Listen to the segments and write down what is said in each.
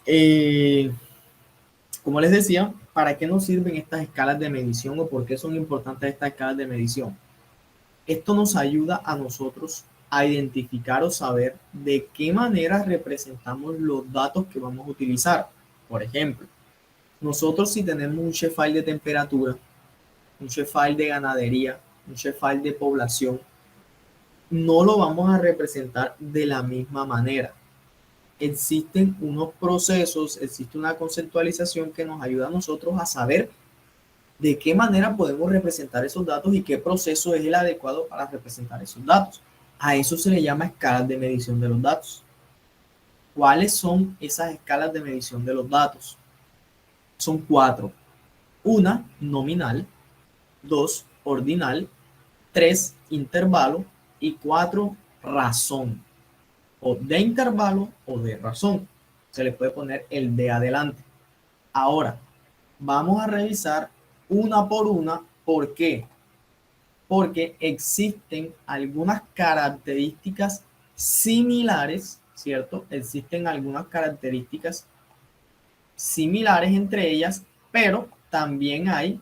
Eh, Como les decía, ¿para qué nos sirven estas escalas de medición o por qué son importantes estas escalas de medición? Esto nos ayuda a nosotros a identificar o saber de qué manera representamos los datos que vamos a utilizar. Por ejemplo, nosotros si tenemos un shapefile de temperatura, un shapefile de ganadería, un shapefile de población, no lo vamos a representar de la misma manera. Existen unos procesos, existe una conceptualización que nos ayuda a nosotros a saber de qué manera podemos representar esos datos y qué proceso es el adecuado para representar esos datos. A eso se le llama escalas de medición de los datos. ¿Cuáles son esas escalas de medición de los datos? Son 4. Una, nominal. 2, ordinal. 3, intervalo. Y 4, razón. O de intervalo o de razón. Se le puede poner el de adelante. Ahora, vamos a revisar una por una. ¿Por qué? Porque existen algunas características similares, ¿cierto? Existen algunas características similares entre ellas, pero también hay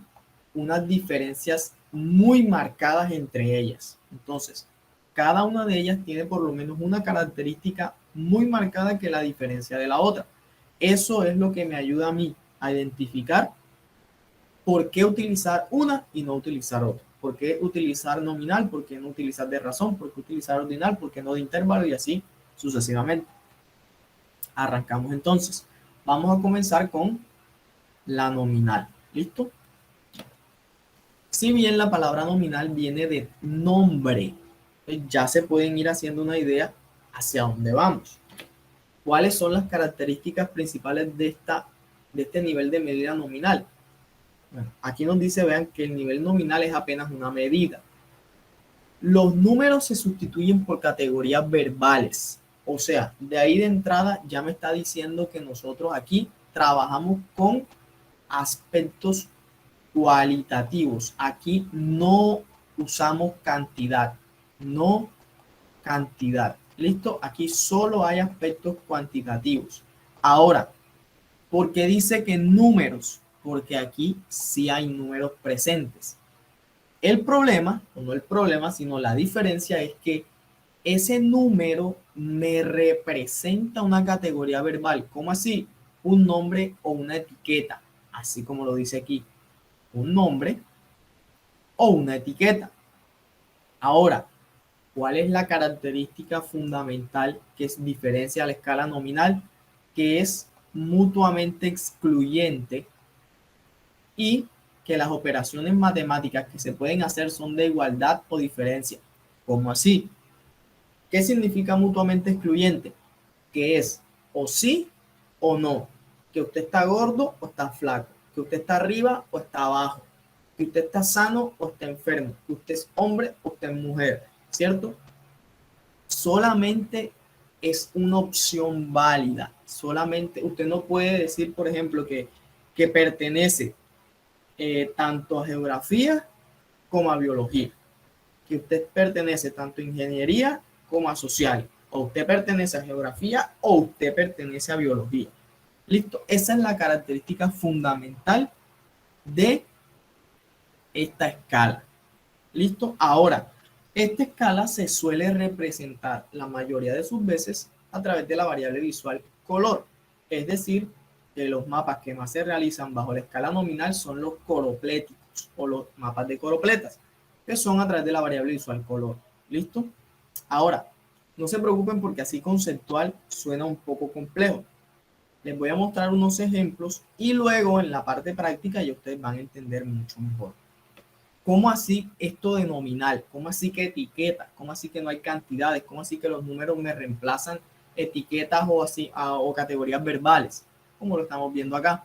unas diferencias muy marcadas entre ellas. Entonces, cada una de ellas tiene por lo menos una característica muy marcada que la diferencia de la otra. Eso es lo que me ayuda a mí a identificar por qué utilizar una y no utilizar otra. ¿Por qué utilizar nominal? ¿Por qué no utilizar de razón? ¿Por qué utilizar ordinal? ¿Por qué no de intervalo? Y así sucesivamente. Arrancamos entonces. Vamos a comenzar con la nominal. ¿Listo? Si bien la palabra nominal viene de nombre, ya se pueden ir haciendo una idea hacia dónde vamos. ¿Cuáles son las características principales de este nivel de medida nominal? Bueno, aquí nos dice, vean, que el nivel nominal es apenas una medida. Los números se sustituyen por categorías verbales. O sea, de ahí de entrada ya me está diciendo que nosotros aquí trabajamos con aspectos cualitativos. Aquí no usamos cantidad, no cantidad. ¿Listo? Aquí solo hay aspectos cuantitativos. Ahora, ¿por qué dice que números? Porque aquí sí hay números presentes. El problema, o no el problema, sino la diferencia es que ese número me representa una categoría verbal. ¿Cómo así? Un nombre o una etiqueta, así como lo dice aquí. Un nombre o una etiqueta. Ahora, ¿cuál es la característica fundamental que diferencia a la escala nominal? Que es mutuamente excluyente y que las operaciones matemáticas que se pueden hacer son de igualdad o diferencia. ¿Cómo así? ¿Qué significa mutuamente excluyente? Que es o sí o no. Que usted está gordo o está flaco. Que usted está arriba o está abajo. Que usted está sano o está enfermo. Que usted es hombre o usted es mujer. ¿Cierto? Solamente es una opción válida. Solamente usted no puede decir, por ejemplo, que pertenece tanto a geografía como a biología. Que usted pertenece tanto a ingeniería como a social. O usted pertenece a geografía o usted pertenece a biología. Listo. Esa es la característica fundamental de esta escala. Listo. Ahora, esta escala se suele representar la mayoría de sus veces a través de la variable visual color. Es decir, que los mapas que más se realizan bajo la escala nominal son los coropléticos o los mapas de coropletas, que son a través de la variable visual color. ¿Listo? Ahora, no se preocupen porque así conceptual suena un poco complejo. Les voy a mostrar unos ejemplos y luego en la parte práctica ya ustedes van a entender mucho mejor. ¿Cómo así esto de nominal? ¿Cómo así que etiqueta? ¿Cómo así que no hay cantidades? ¿Cómo así que los números me reemplazan etiquetas o así o categorías verbales? Como lo estamos viendo acá.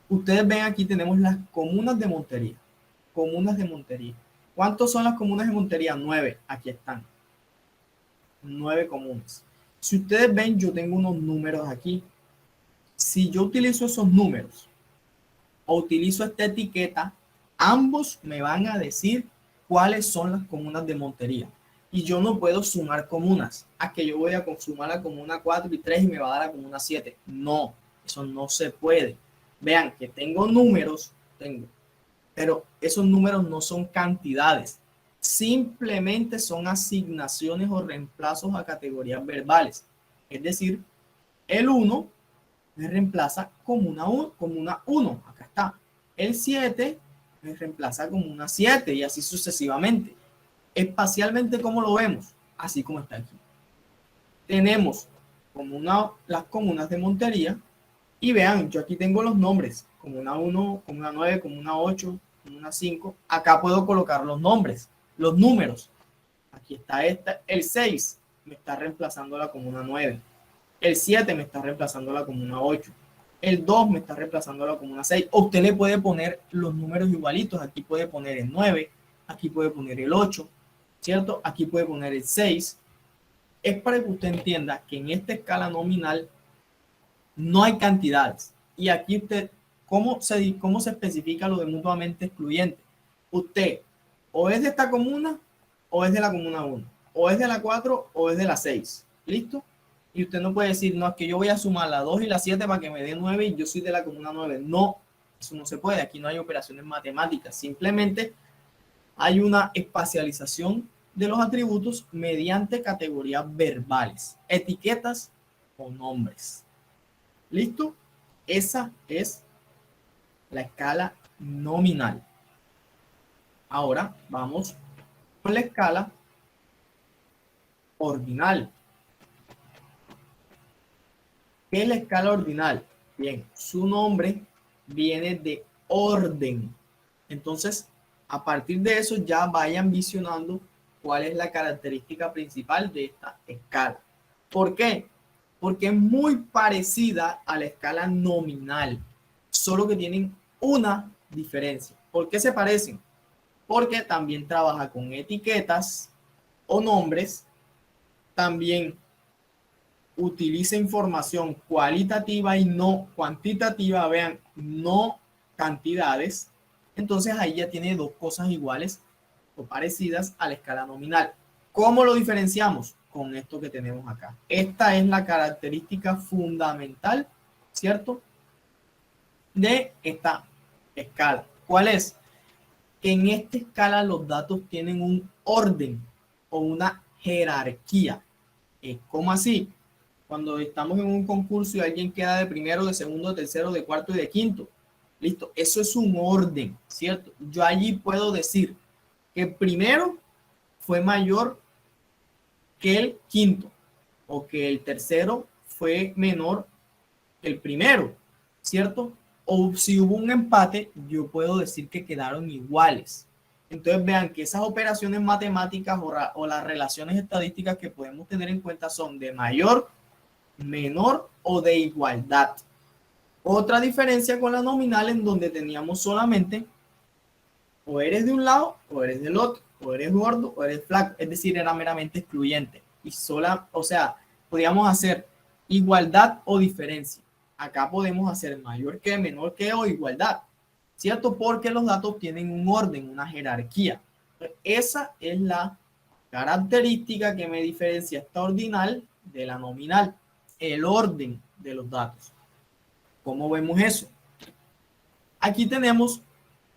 Ustedes ven aquí tenemos las comunas de Montería. Comunas de Montería. ¿Cuántos son las comunas de Montería? 9. Aquí están. 9 comunas. Si ustedes ven, yo tengo unos números aquí. Si yo utilizo esos números o utilizo esta etiqueta, ambos me van a decir cuáles son las comunas de Montería. Y yo no puedo sumar comunas. A que yo voy a sumar la comuna 4 y 3 y me va a dar la comuna 7. No, eso Eso no se puede. Vean que tengo números, pero esos números no son cantidades. Simplemente son asignaciones o reemplazos a categorías verbales. Es decir, el 1 me reemplaza como una 1. Acá está. El 7 me reemplaza como una 7 y así sucesivamente. Espacialmente, ¿cómo lo vemos? Así como está aquí. Tenemos las comunas de Montería y vean, yo aquí tengo los nombres, como una 1, como una 9, como una 8, como una 5. Acá puedo colocar los nombres, los números. Aquí está el 6 me está reemplazándola como una 9. El 7 me está reemplazándola como una 8. El 2 me está reemplazándola como una 6. O usted le puede poner los números igualitos. Aquí puede poner el 9, aquí puede poner el 8, ¿cierto? Aquí puede poner el 6. Es para que usted entienda que en esta escala nominal no hay cantidades. Y aquí usted, ¿cómo se especifica lo de mutuamente excluyente? Usted o es de esta comuna o es de la comuna 1, o es de la 4 o es de la 6. ¿Listo? Y usted no puede decir, no, es que yo voy a sumar la 2 y la 7 para que me dé 9 y yo soy de la comuna 9. No, eso no se puede. Aquí no hay operaciones matemáticas. Simplemente hay una espacialización de los atributos mediante categorías verbales, etiquetas o nombres. ¿Listo? Esa es la escala nominal. Ahora vamos con la escala ordinal. ¿Qué es la escala ordinal? Bien, su nombre viene de orden. Entonces, a partir de eso ya vayan visionando cuál es la característica principal de esta escala. ¿Por qué? Porque es muy parecida a la escala nominal, solo que tienen una diferencia. ¿Por qué se parecen? Porque también trabaja con etiquetas o nombres, también utiliza información cualitativa y no cuantitativa, vean, no cantidades. Entonces ahí ya tiene dos cosas iguales o parecidas a la escala nominal. ¿Cómo lo diferenciamos? Con esto que tenemos acá. Esta es la característica fundamental, ¿cierto? De esta escala. ¿Cuál es? Que en esta escala los datos tienen un orden o una jerarquía. ¿Cómo así? Cuando estamos en un concurso y alguien queda de primero, de segundo, de tercero, de cuarto y de quinto. Listo, eso es un orden, ¿cierto? Yo allí puedo decir que el primero fue mayor que el quinto o que el tercero fue menor que el primero, ¿cierto? O si hubo un empate, yo puedo decir que quedaron iguales. Entonces vean que esas operaciones matemáticas o las relaciones estadísticas que podemos tener en cuenta son de mayor, menor o de igualdad. Otra diferencia con la nominal en donde teníamos solamente o eres de un lado o eres del otro, o eres gordo o eres flaco, es decir, era meramente excluyente y sola, o sea, podíamos hacer igualdad o diferencia. Acá podemos hacer mayor que, menor que o igualdad, ¿cierto? Porque los datos tienen un orden, una jerarquía. Esa es la característica que me diferencia esta ordinal de la nominal, el orden de los datos. ¿Cómo vemos eso? Aquí tenemos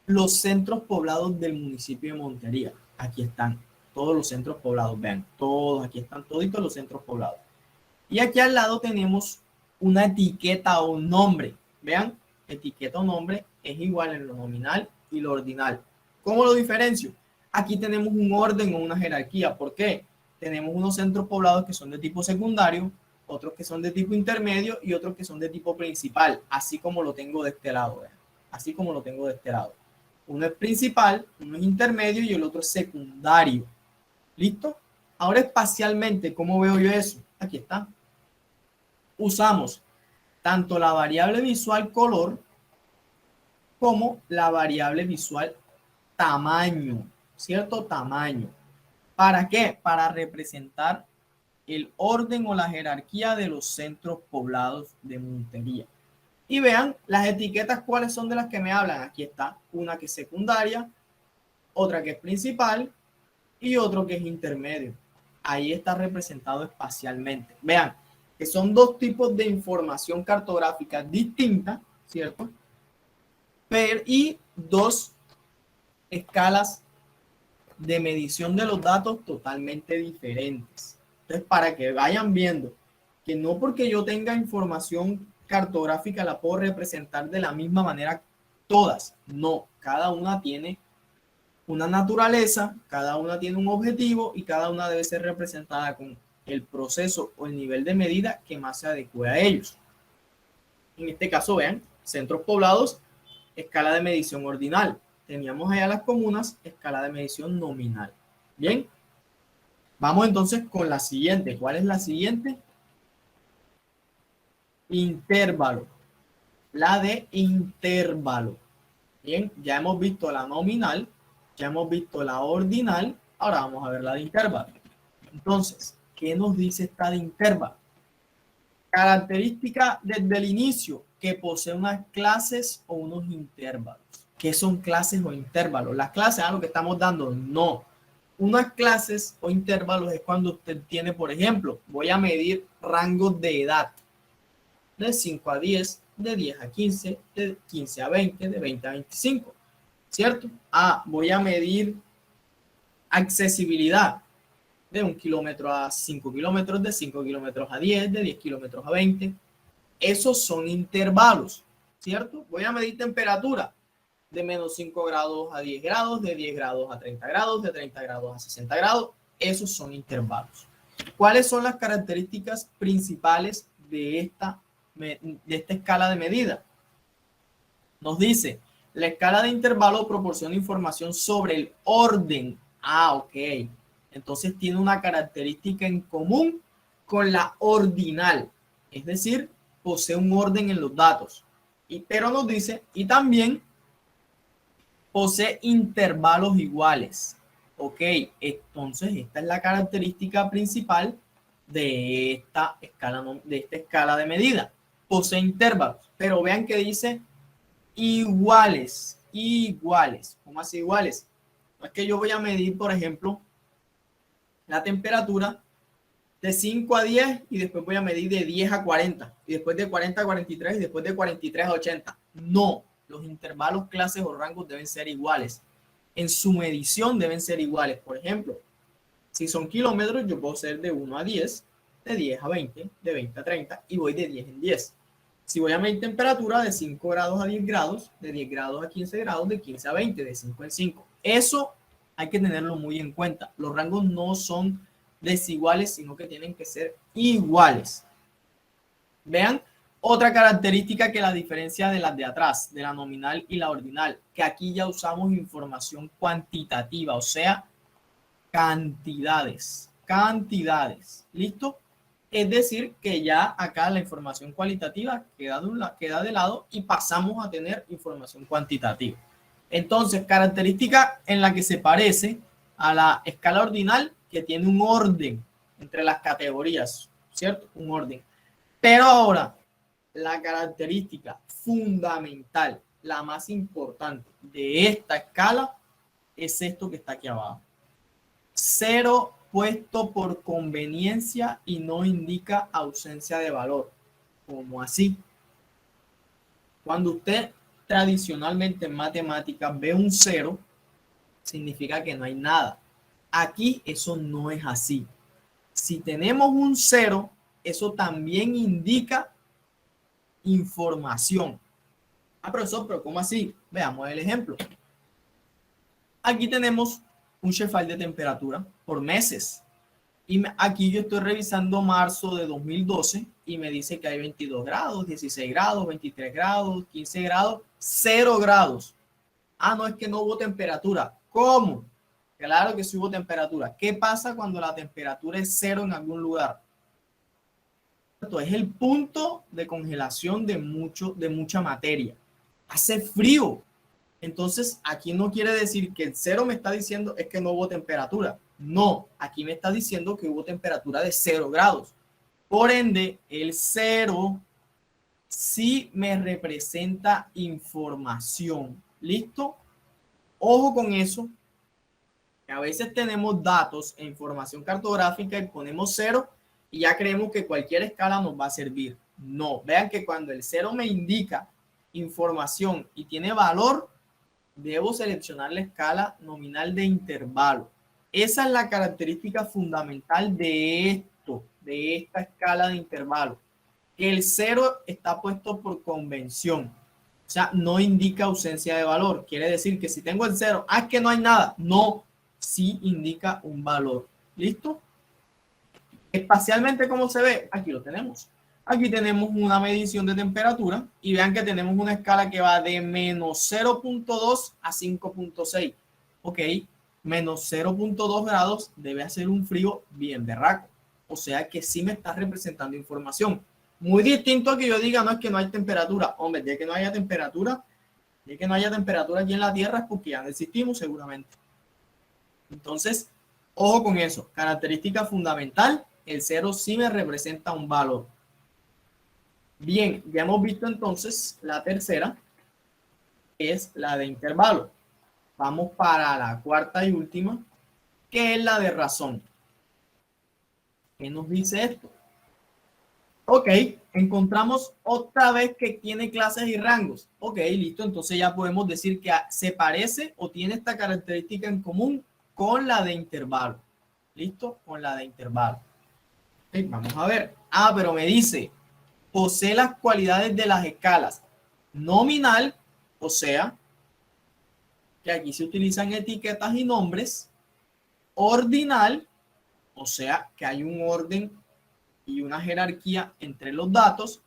los centros poblados del municipio de Montería. Aquí están todos los centros poblados, vean, todos, aquí están toditos los centros poblados. Y aquí al lado tenemos una etiqueta o un nombre. Vean, etiqueta o nombre es igual en lo nominal y lo ordinal. ¿Cómo lo diferencio? Aquí tenemos un orden o una jerarquía. ¿Por qué? Tenemos unos centros poblados que son de tipo secundario, otros que son de tipo intermedio y otros que son de tipo principal, así como lo tengo de este lado. Vean. Así como lo tengo de este lado. Uno es principal, uno es intermedio y el otro es secundario. ¿Listo? Ahora espacialmente, ¿cómo veo yo eso? Aquí está. Usamos tanto la variable visual color como la variable visual tamaño, ¿cierto? Tamaño. ¿Para qué? Para representar el orden o la jerarquía de los centros poblados de Montería. Y vean las etiquetas cuáles son de las que me hablan. Aquí está una que es secundaria, otra que es principal y otro que es intermedio. Ahí está representado espacialmente. Vean, que son dos tipos de información cartográfica distinta, ¿cierto? Y dos escalas de medición de los datos totalmente diferentes. Entonces, para que vayan viendo que no porque yo tenga información cartográfica la puedo representar de la misma manera todas. No, cada una tiene una naturaleza, cada una tiene un objetivo y cada una debe ser representada con el proceso o el nivel de medida que más se adecue a ellos. En este caso, vean, centros poblados, escala de medición ordinal. Teníamos allá las comunas, escala de medición nominal. Bien, vamos entonces con la siguiente. ¿Cuál es la siguiente? Intervalo. La de intervalo. Bien, ya hemos visto la nominal, ya hemos visto la ordinal, ahora vamos a ver la de intervalo. Entonces, ¿qué nos dice esta de intervalo? Característica desde el inicio, que posee unas clases o unos intervalos. ¿Qué son clases o intervalos? Las clases a lo que estamos dando, no. Unas clases o intervalos es cuando usted tiene, por ejemplo, voy a medir rangos de edad, de 5 a 10, de 10 a 15, de 15 a 20, de 20 a 25, ¿cierto? Voy a medir accesibilidad, de 1 kilómetro a 5 kilómetros, de 5 kilómetros a 10, de 10 kilómetros a 20. Esos son intervalos, ¿cierto? Voy a medir temperatura, de menos 5 grados a 10 grados, de 10 grados a 30 grados, de 30 grados a 60 grados. Esos son intervalos. ¿Cuáles son las características principales de esta escala de medida? Nos dice, la escala de intervalo proporciona información sobre el orden. Ok. Entonces tiene una característica en común con la ordinal. Es decir, posee un orden en los datos. Pero nos dice, y también posee intervalos iguales. Ok, entonces esta es la característica principal de esta escala de medida. Posee intervalos, pero vean que dice iguales, iguales. ¿Cómo así iguales? No es que yo voy a medir, por ejemplo, la temperatura de 5 a 10 y después voy a medir de 10 a 40 y después de 40 a 43 y después de 43 a 80. No, los intervalos, clases o rangos deben ser iguales. En su medición deben ser iguales. Por ejemplo, si son kilómetros, yo puedo ser de 1 a 10, de 10 a 20, de 20 a 30 y voy de 10 en 10. Si voy a medir temperatura, de 5 grados a 10 grados, de 10 grados a 15 grados, de 15 a 20, de 5 en 5. Eso hay que tenerlo muy en cuenta. Los rangos no son desiguales, sino que tienen que ser iguales. Vean, otra característica que la diferencia de las de atrás, de la nominal y la ordinal, que aquí ya usamos información cuantitativa, o sea, cantidades. ¿Listo? Es decir, que ya acá la información cualitativa queda de lado y pasamos a tener información cuantitativa. Entonces, característica en la que se parece a la escala ordinal, que tiene un orden entre las categorías, ¿cierto? Un orden. Pero ahora, la característica fundamental, la más importante de esta escala, es esto que está aquí abajo. 0 puesto por conveniencia y no indica ausencia de valor. ¿Cómo así? Cuando usted tradicionalmente en matemáticas ve un 0, significa que no hay nada. Aquí eso no es así. Si tenemos un 0, eso también indica información. Profesor, pero ¿cómo así? Veamos el ejemplo. Aquí tenemos un Sheffield de temperatura por meses. Y aquí yo estoy revisando marzo de 2012 y me dice que hay 22 grados, 16 grados, 23 grados, 15 grados, 0 grados. No, es que no hubo temperatura. ¿Cómo? Claro que sí hubo temperatura. ¿Qué pasa cuando la temperatura es 0 en algún lugar? Es el punto de congelación de mucha materia. Hace frío. Entonces, aquí no quiere decir que el 0 me está diciendo es que no hubo temperatura. No, aquí me está diciendo que hubo temperatura de 0 grados. Por ende, el 0 sí me representa información. ¿Listo? Ojo con eso, que a veces tenemos datos e información cartográfica y ponemos 0 y ya creemos que cualquier escala nos va a servir. No, vean que cuando el 0 me indica información y tiene valor, debo seleccionar la escala nominal de intervalo. Esa es la característica fundamental de esto, de esta escala de intervalo. Que el 0 está puesto por convención. O sea, no indica ausencia de valor. Quiere decir que si tengo el 0, es que no hay nada. No, sí indica un valor. ¿Listo? Espacialmente, ¿cómo se ve? Aquí lo tenemos. Aquí tenemos una medición de temperatura y vean que tenemos una escala que va de menos 0.2 a 5.6. Ok, menos 0.2 grados debe hacer un frío bien berraco. O sea que sí me está representando información. Muy distinto a que yo diga, no es que no hay temperatura. Hombre, de que no haya temperatura, de que no haya temperatura aquí en la Tierra es porque ya no existimos seguramente. Entonces, ojo con eso. Característica fundamental, el 0 sí me representa un valor. Bien, ya hemos visto entonces la tercera, que es la de intervalo. Vamos para la cuarta y última, que es la de razón. ¿Qué nos dice esto? Ok, encontramos otra vez que tiene clases y rangos. Ok, listo, entonces ya podemos decir que se parece o tiene esta característica en común con la de intervalo. ¿Listo? Con la de intervalo. Okay, vamos a ver. Ah, pero me dice, posee las cualidades de las escalas. Nominal, o sea, que aquí se utilizan etiquetas y nombres. Ordinal, o sea, que hay un orden y una jerarquía entre los datos.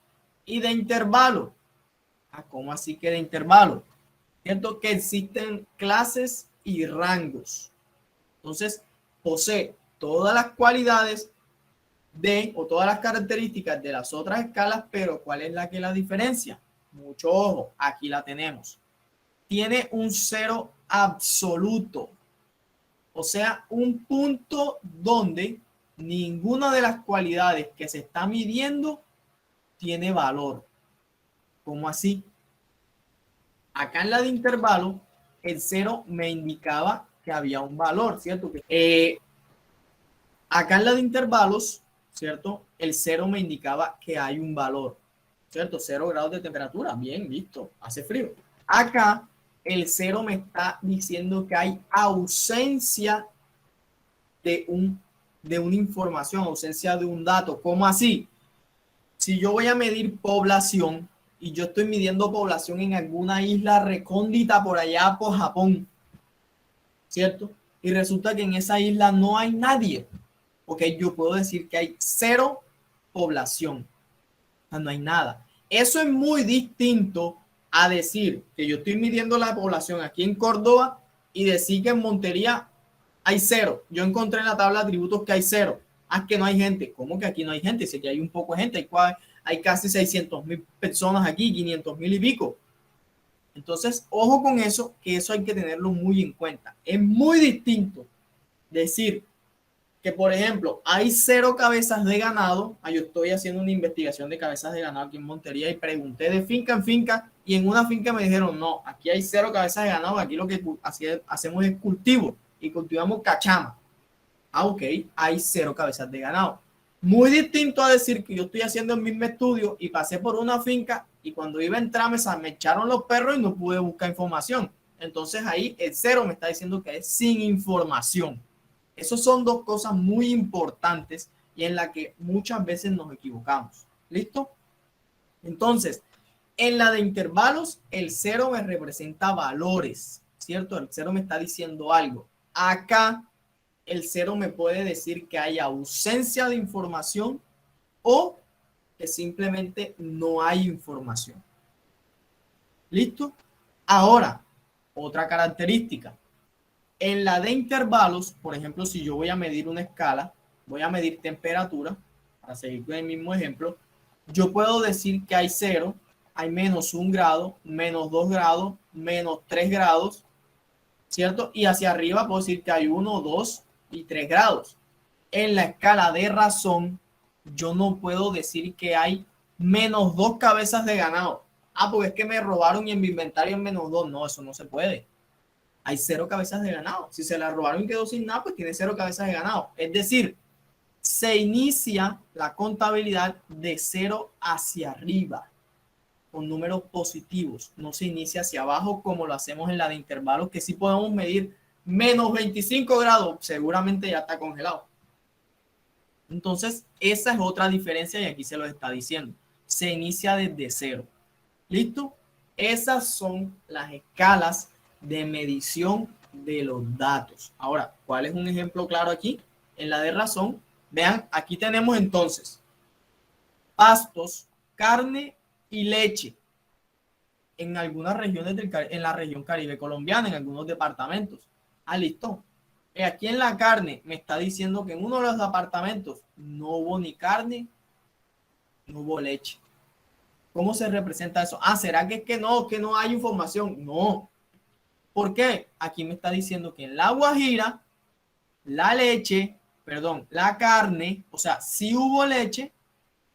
Y de intervalo. Ah, ¿cómo así que de intervalo? Cierto que existen clases y rangos. Entonces, posee todas las cualidades de o todas las características de las otras escalas, pero ¿cuál es la que la diferencia? Mucho ojo, aquí la tenemos. Tiene un 0 absoluto, o sea, un punto donde ninguna de las cualidades que se está midiendo tiene valor. ¿Cómo así? Acá en la de intervalo, el 0 me indicaba que había un valor, ¿cierto? Acá en la de intervalos, ¿cierto? El 0 me indicaba que hay un valor, ¿cierto? 0 grados de temperatura, bien, listo, hace frío. Acá el 0 me está diciendo que hay ausencia de una información, ausencia de un dato. ¿Cómo así? Si yo voy a medir población y yo estoy midiendo población en alguna isla recóndita por allá por Japón, ¿cierto? Y resulta que en esa isla no hay nadie. Ok, yo puedo decir que hay 0 población. O sea, no hay nada. Eso es muy distinto a decir que yo estoy midiendo la población aquí en Córdoba y decir que en Montería hay 0. Yo encontré en la tabla de atributos que hay 0. Ah, que no hay gente. ¿Cómo que aquí no hay gente? Si que hay un poco de gente. Hay casi 600.000 personas aquí, 500.000 y pico. Entonces, ojo con eso, que eso hay que tenerlo muy en cuenta. Es muy distinto decir que, por ejemplo, hay 0 cabezas de ganado. Yo estoy haciendo una investigación de cabezas de ganado aquí en Montería y pregunté de finca en finca y en una finca me dijeron, no, aquí hay 0 cabezas de ganado, aquí lo que hacemos es cultivo y cultivamos cachama. Ah, ok, hay 0 cabezas de ganado. Muy distinto a decir que yo estoy haciendo el mismo estudio y pasé por una finca y cuando iba a entrar me echaron los perros y no pude buscar información. Entonces ahí el 0 me está diciendo que es sin información. Esas son dos cosas muy importantes y en las que muchas veces nos equivocamos. ¿Listo? Entonces, en la de intervalos, el 0 me representa valores, ¿cierto? El 0 me está diciendo algo. Acá, el 0 me puede decir que hay ausencia de información o que simplemente no hay información. ¿Listo? Ahora, otra característica. En la de intervalos, por ejemplo, si yo voy a medir una escala, voy a medir temperatura, para seguir con el mismo ejemplo, yo puedo decir que hay 0, hay menos 1 grado, menos 2 grados, menos 3 grados, ¿cierto? Y hacia arriba puedo decir que hay 1, 2 y 3 grados. En la escala de razón, yo no puedo decir que hay menos 2 cabezas de ganado. Ah, porque es que me robaron y en mi inventario es menos 2. No, eso no se puede. Hay 0 cabezas de ganado. Si se la robaron y quedó sin nada, pues tiene 0 cabezas de ganado. Es decir, se inicia la contabilidad de 0 hacia arriba, con números positivos. No se inicia hacia abajo como lo hacemos en la de intervalos, que sí podemos medir menos 25 grados, seguramente ya está congelado. Entonces, esa es otra diferencia y aquí se lo está diciendo. Se inicia desde 0. ¿Listo? Esas son las escalas de medición de los datos. Ahora, ¿cuál es un ejemplo claro aquí? En la de razón, vean, aquí tenemos entonces pastos, carne y leche en algunas regiones en la región Caribe colombiana, en algunos departamentos. Ah, listo. Aquí en la carne me está diciendo que en uno de los apartamentos no hubo ni carne, no hubo leche. ¿Cómo se representa eso? Ah, ¿será que es que no hay información? No. ¿Por qué? Aquí me está diciendo que en La Guajira, la carne, o sea, sí hubo leche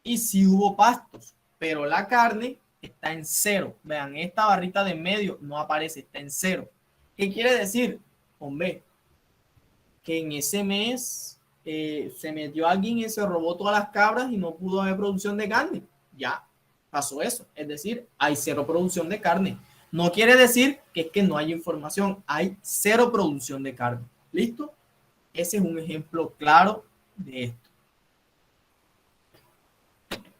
y sí hubo pastos, pero la carne está en 0. Vean, esta barrita de en medio no aparece, está en 0. ¿Qué quiere decir? Hombre, que en ese mes se metió alguien y se robó todas las cabras y no pudo haber producción de carne. Ya pasó eso. Es decir, hay 0 producción de carne. No quiere decir que es que no hay información. Hay 0 producción de carne. ¿Listo? Ese es un ejemplo claro de esto.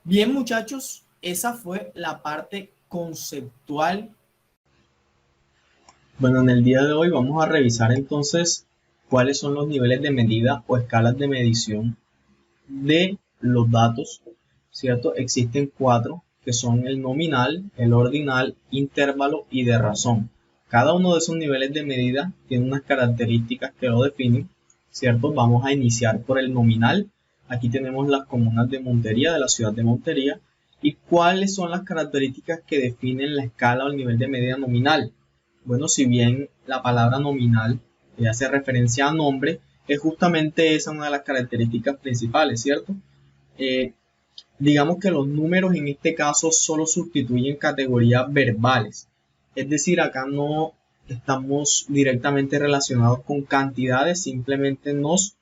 Bien, muchachos, esa fue la parte conceptual. Bueno, en el día de hoy vamos a revisar entonces cuáles son los niveles de medida o escalas de medición de los datos, ¿cierto? Existen 4, que son el nominal, el ordinal, intervalo y de razón. Cada uno de esos niveles de medida tiene unas características que lo definen, ¿cierto? Vamos a iniciar por el nominal. Aquí tenemos las comunas de Montería, de la ciudad de Montería. ¿Y cuáles son las características que definen la escala o el nivel de medida nominal? Bueno, si bien la palabra nominal hace referencia a nombre, es justamente esa una de las características principales, ¿cierto? Digamos que los números en este caso solo sustituyen categorías verbales. Es decir, acá no estamos directamente relacionados con cantidades, simplemente nos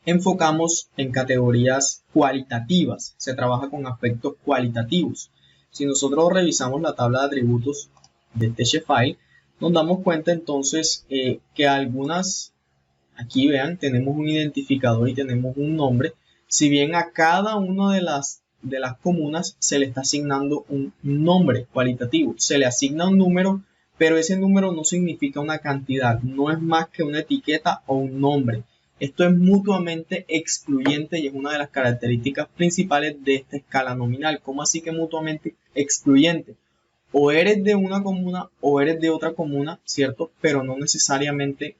enfocamos en categorías cualitativas. Se trabaja con aspectos cualitativos. Si nosotros revisamos la tabla de atributos de este Shapefile, nos damos cuenta entonces que algunas, aquí vean, tenemos un identificador y tenemos un nombre. Si bien a cada una de las comunas se le está asignando un nombre cualitativo, se le asigna un número, pero ese número no significa una cantidad, no es más que una etiqueta o un nombre. Esto es mutuamente excluyente y es una de las características principales de esta escala nominal. ¿Cómo así que mutuamente excluyente? O eres de una comuna o eres de otra comuna, ¿cierto? Pero no necesariamente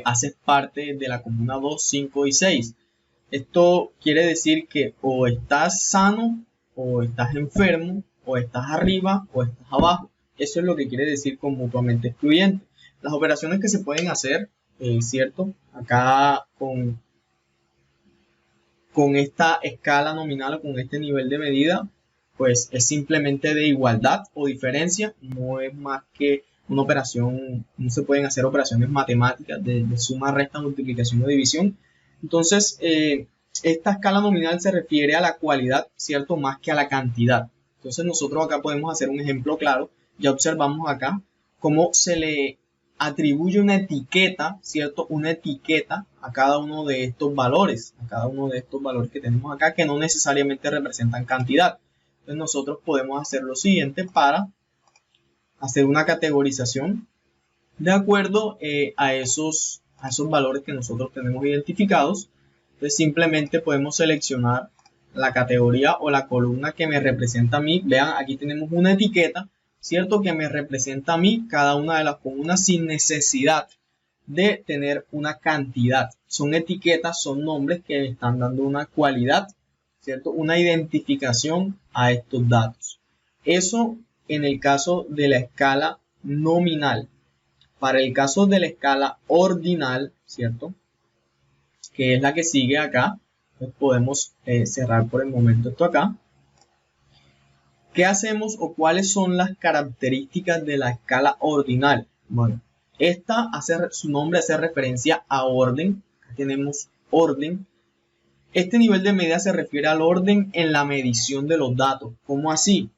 haces parte de la comuna 2, 5 y 6. Esto quiere decir que o estás sano, o estás enfermo, o estás arriba, o estás abajo. Eso es lo que quiere decir con mutuamente excluyente. Las operaciones que se pueden hacer, ¿cierto? Acá con esta escala nominal o con este nivel de medida, pues es simplemente de igualdad o diferencia, no es más que una operación, no se pueden hacer operaciones matemáticas de suma, resta, multiplicación o división. Entonces, esta escala nominal se refiere a la cualidad, ¿cierto? Más que a la cantidad. Entonces, nosotros acá podemos hacer un ejemplo claro. Ya observamos acá cómo se le atribuye una etiqueta, ¿cierto? Una etiqueta a cada uno de estos valores, que tenemos acá, que no necesariamente representan cantidad. Entonces nosotros podemos hacer lo siguiente para hacer una categorización de acuerdo a esos valores que nosotros tenemos identificados. Entonces simplemente podemos seleccionar la categoría o la columna que me representa a mí. Vean, aquí tenemos una etiqueta, ¿cierto? Que me representa a mí cada una de las comunas sin necesidad de tener una cantidad. Son etiquetas, son nombres que están dando una cualidad, ¿cierto? Una identificación a estos datos. Eso en el caso de la escala nominal. Para el caso de la escala ordinal, ¿cierto? Que es la que sigue acá. Pues podemos cerrar por el momento esto acá. ¿Qué hacemos o cuáles son las características de la escala ordinal? Bueno, esta su nombre hace referencia a orden. Acá tenemos orden. Este nivel de medida se refiere al orden en la medición de los datos. ¿Cómo así?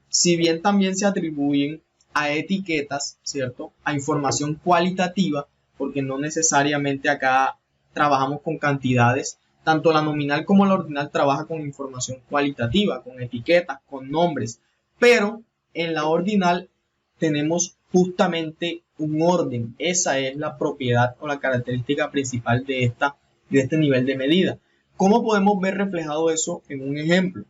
Si bien también se atribuyen a etiquetas, ¿cierto? A información cualitativa, porque no necesariamente acá trabajamos con cantidades. Tanto la nominal como la ordinal trabaja con información cualitativa, con etiquetas, con nombres. Pero en la ordinal tenemos justamente un orden. Esa es la propiedad o la característica principal de este nivel de medida. ¿Cómo podemos ver reflejado eso en un ejemplo?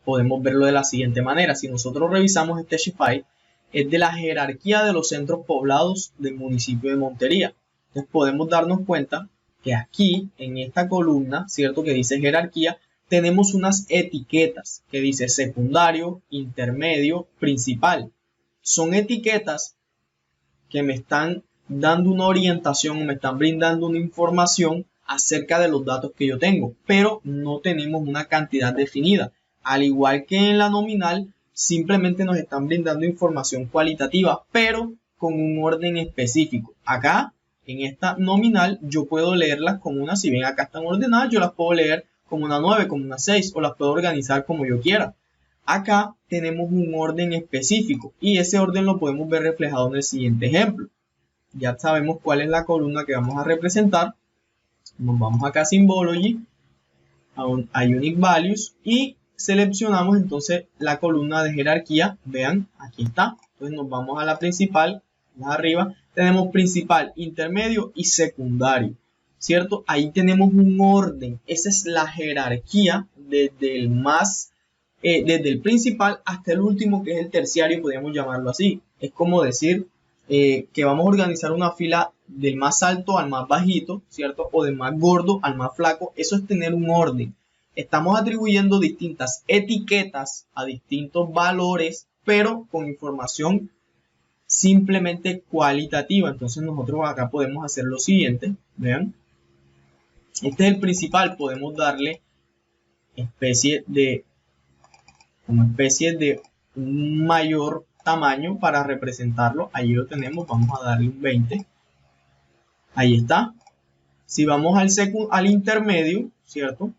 Podemos verlo de la siguiente manera. Si nosotros revisamos este Shapefile, es de la jerarquía de los centros poblados del municipio de Montería. Entonces podemos darnos cuenta que aquí, en esta columna, ¿cierto? Que dice jerarquía, tenemos unas etiquetas que dice secundario, intermedio, principal. Son etiquetas que me están dando una orientación o me están brindando una información acerca de los datos que yo tengo, pero no tenemos una cantidad definida. Al igual que en la nominal, simplemente nos están brindando información cualitativa, pero con un orden específico. Acá, en esta nominal, yo puedo leerlas como una, si bien acá están ordenadas, yo las puedo leer como una 9, como una 6, o las puedo organizar como yo quiera. Acá tenemos un orden específico y ese orden lo podemos ver reflejado en el siguiente ejemplo. Ya sabemos cuál es la columna que vamos a representar. Nos vamos acá a Symbology, a Unique Values y seleccionamos entonces la columna de jerarquía. Vean, aquí está. Entonces nos vamos a la principal, más arriba. Tenemos principal, intermedio y secundario, ¿cierto? Ahí tenemos un orden. Esa es la jerarquía desde el principal hasta el último, que es el terciario, podríamos llamarlo así. Es como decir que vamos a organizar una fila del más alto al más bajito, ¿cierto? O del más gordo al más flaco. Eso es tener un orden. Estamos atribuyendo distintas etiquetas a distintos valores, pero con información simplemente cualitativa. Entonces nosotros acá podemos hacer lo siguiente. Vean. Este es el principal. Podemos darle como especie de un mayor tamaño para representarlo. Allí lo tenemos. Vamos a darle un 20. Ahí está. Si vamos al intermedio, ¿cierto?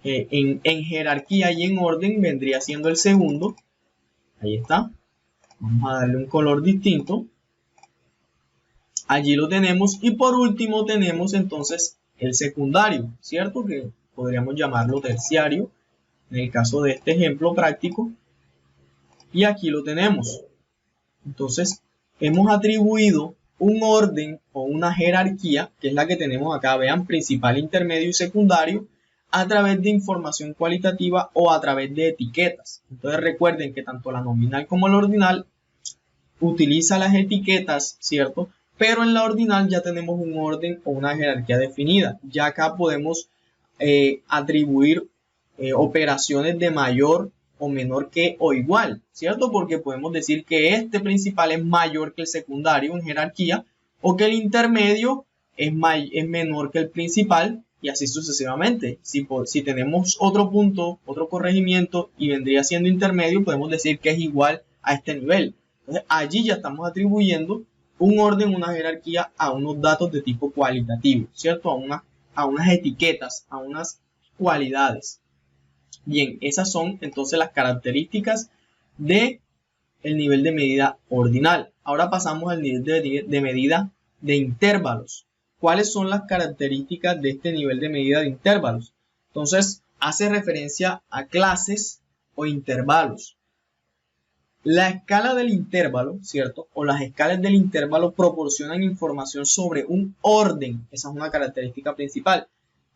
En jerarquía y en orden vendría siendo el segundo. Ahí está. Vamos a darle un color distinto. Allí lo tenemos. Y por último tenemos entonces el secundario, ¿cierto? Que podríamos llamarlo terciario en el caso de este ejemplo práctico. Y aquí lo tenemos. Entonces hemos atribuido un orden o una jerarquía, que es la que tenemos acá. Vean, principal, intermedio y secundario, a través de información cualitativa o a través de etiquetas. Entonces recuerden que tanto la nominal como la ordinal utiliza las etiquetas, ¿cierto? Pero en la ordinal ya tenemos un orden o una jerarquía definida. Ya acá podemos atribuir operaciones de mayor o menor que o igual, ¿cierto? Porque podemos decir que este principal es mayor que el secundario en jerarquía, o que el intermedio es menor que el principal, y así sucesivamente. Si tenemos otro punto, otro corregimiento y vendría siendo intermedio, podemos decir que es igual a este nivel. Entonces allí ya estamos atribuyendo un orden, una jerarquía a unos datos de tipo cualitativo, ¿cierto? A unas etiquetas, a unas cualidades. Bien, esas son entonces las características del nivel de medida ordinal. Ahora pasamos al nivel de medida de intervalos. ¿Cuáles son las características de este nivel de medida de intervalos? Entonces, hace referencia a clases o intervalos. La escala del intervalo, ¿cierto? O las escalas del intervalo proporcionan información sobre un orden. Esa es una característica principal.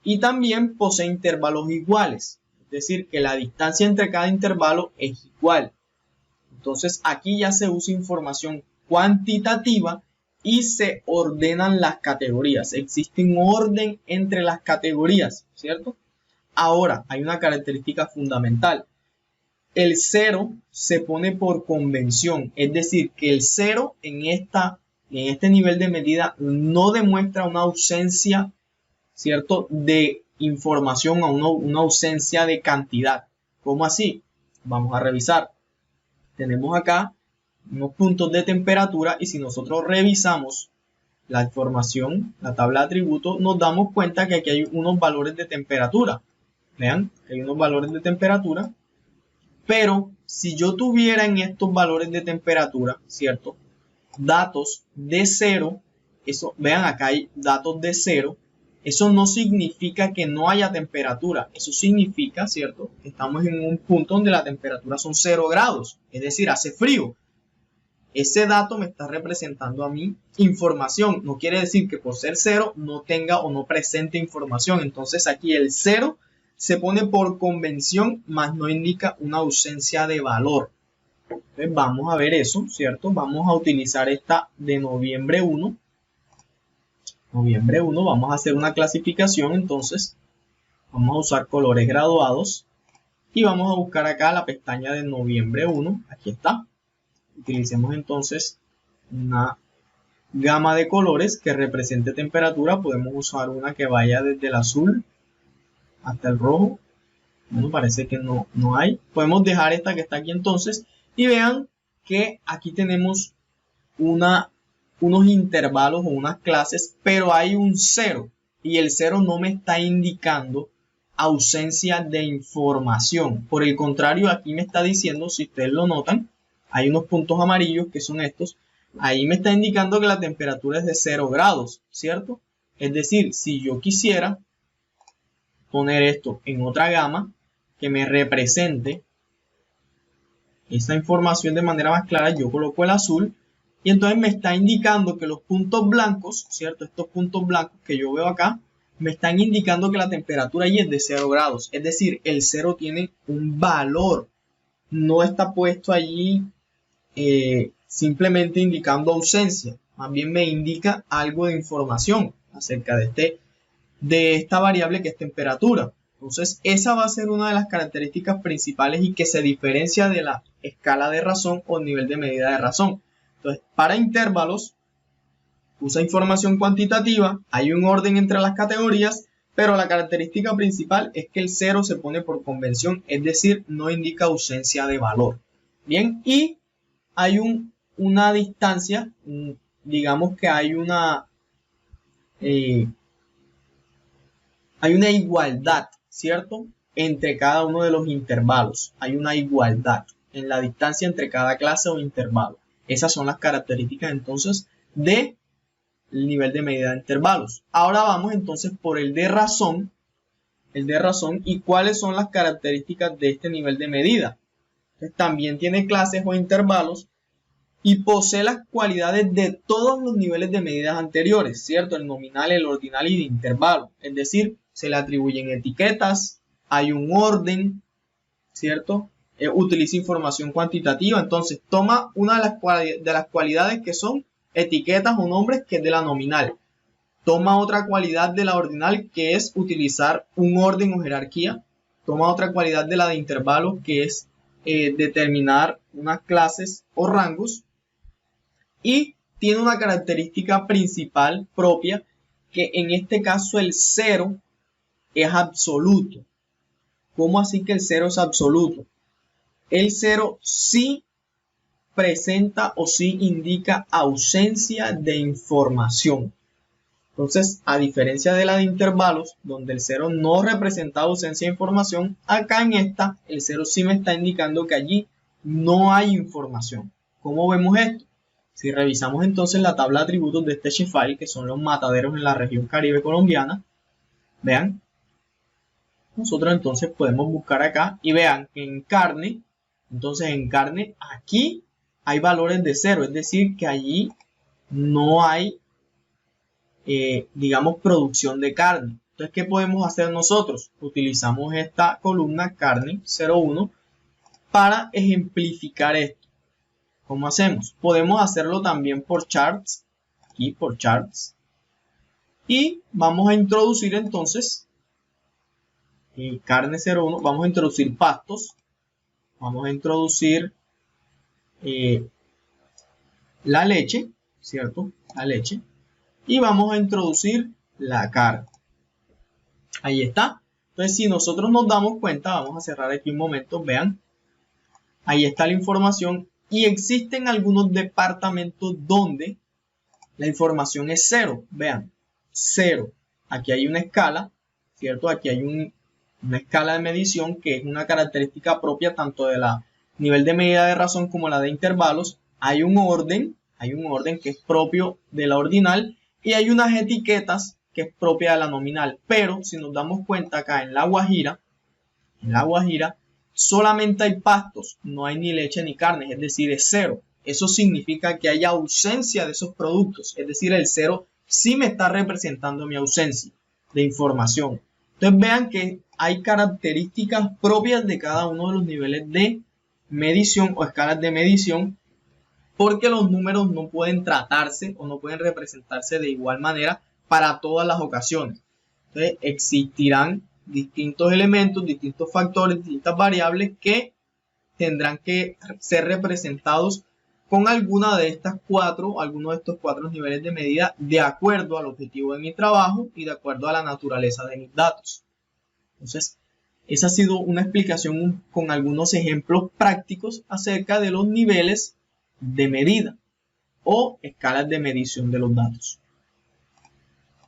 Y también posee intervalos iguales. Es decir, que la distancia entre cada intervalo es igual. Entonces, aquí ya se usa información cuantitativa y se ordenan las categorías. Existe un orden entre las categorías, ¿cierto? Ahora, hay una característica fundamental. El 0 se pone por convención, es decir, que el 0 en este nivel de medida no demuestra una ausencia, ¿cierto?, de información o una ausencia de cantidad. ¿Cómo así? Vamos a revisar. Tenemos acá unos puntos de temperatura y si nosotros revisamos la información, la tabla de atributos, nos damos cuenta que aquí hay unos valores de temperatura. Vean, hay unos valores de temperatura. Pero si yo tuviera en estos valores de temperatura, ¿cierto? Datos de 0, eso, vean acá hay datos de 0, eso no significa que no haya temperatura, eso significa, ¿cierto? Que estamos en un punto donde la temperatura son 0 grados, es decir, hace frío. Ese dato me está representando a mí información, no quiere decir que por ser 0 no tenga o no presente información, entonces aquí el 0 se pone por convención, más no indica una ausencia de valor. Entonces vamos a ver eso, ¿cierto? Vamos a utilizar esta de noviembre 1. Noviembre 1, vamos a hacer una clasificación, entonces vamos a usar colores graduados y vamos a buscar acá la pestaña de noviembre 1, aquí está. Utilicemos entonces una gama de colores que represente temperatura, podemos usar una que vaya desde el azul hasta el rojo. Bueno, parece que no hay. Podemos dejar esta que está aquí entonces. Y vean que aquí tenemos unos intervalos o unas clases, pero hay un 0. Y el 0 no me está indicando ausencia de información. Por el contrario, aquí me está diciendo, si ustedes lo notan, hay unos puntos amarillos que son estos. Ahí me está indicando que la temperatura es de 0 grados, ¿cierto? Es decir, si yo quisiera poner esto en otra gama que me represente esta información de manera más clara, yo coloco el azul y entonces me está indicando que los puntos blancos, ¿cierto? Estos puntos blancos que yo veo acá, me están indicando que la temperatura allí es de 0 grados. Es decir, el 0 tiene un valor, no está puesto allí simplemente indicando ausencia, más bien me indica algo de información acerca de esta variable que es temperatura. Entonces esa va a ser una de las características principales y que se diferencia de la escala de razón o nivel de medida de razón. Entonces para intervalos usa información cuantitativa, hay un orden entre las categorías, pero la característica principal es que el 0 se pone por convención, es decir, no indica ausencia de valor. Bien, y hay una distancia, digamos que hay una igualdad, ¿cierto? Entre cada uno de los intervalos. Hay una igualdad en la distancia entre cada clase o intervalo. Esas son las características entonces del nivel de medida de intervalos. Ahora vamos entonces por el de razón. El de razón y cuáles son las características de este nivel de medida. Entonces, también tiene clases o intervalos y posee las cualidades de todos los niveles de medidas anteriores, ¿cierto? El nominal, el ordinal y de intervalo. Es decir, se le atribuyen etiquetas, hay un orden, ¿cierto? Utiliza información cuantitativa, entonces toma una de las cualidades que son etiquetas o nombres, que es de la nominal. Toma otra cualidad de la ordinal, que es utilizar un orden o jerarquía. Toma otra cualidad de la de intervalo, que es determinar unas clases o rangos. Y tiene una característica principal propia, que en este caso el 0 es absoluto. ¿Cómo así que el 0 es absoluto? El 0 sí presenta o sí indica ausencia de información. Entonces, a diferencia de la de intervalos, donde el 0 no representa ausencia de información, acá en esta, el 0 sí me está indicando que allí no hay información. ¿Cómo vemos esto? Si revisamos entonces la tabla de atributos de este shapefile, que son los mataderos en la región Caribe colombiana, vean, nosotros entonces podemos buscar acá y vean que en carne, entonces en carne, aquí hay valores de 0, es decir, que allí no hay digamos, producción de carne. Entonces, ¿qué podemos hacer nosotros? Utilizamos esta columna carne 01 para ejemplificar esto. ¿Cómo hacemos? Podemos hacerlo también por charts, aquí por charts. Y vamos a introducir entonces carne 01, vamos a introducir pastos, vamos a introducir la leche, ¿cierto? La leche. Y vamos a introducir la carne. Ahí está. Entonces, si nosotros nos damos cuenta, vamos a cerrar aquí un momento, vean. Ahí está la información y existen algunos departamentos donde la información es 0. Vean, 0. Aquí hay una escala, ¿cierto? Aquí hay una escala de medición que es una característica propia tanto de la nivel de medida de razón como la de intervalos. Hay un orden que es propio de la ordinal y hay unas etiquetas que es propia de la nominal. Pero si nos damos cuenta acá en La Guajira solamente hay pastos, no hay ni leche ni carne, es decir, es 0. Eso significa que hay ausencia de esos productos, es decir, el 0 sí me está representando mi ausencia de información. Entonces vean que hay características propias de cada uno de los niveles de medición o escalas de medición, porque los números no pueden tratarse o no pueden representarse de igual manera para todas las ocasiones. Entonces existirán distintos elementos, distintos factores, distintas variables que tendrán que ser representados con alguno de estos cuatro niveles de medida de acuerdo al objetivo de mi trabajo y de acuerdo a la naturaleza de mis datos. Entonces, esa ha sido una explicación con algunos ejemplos prácticos acerca de los niveles de medida o escalas de medición de los datos.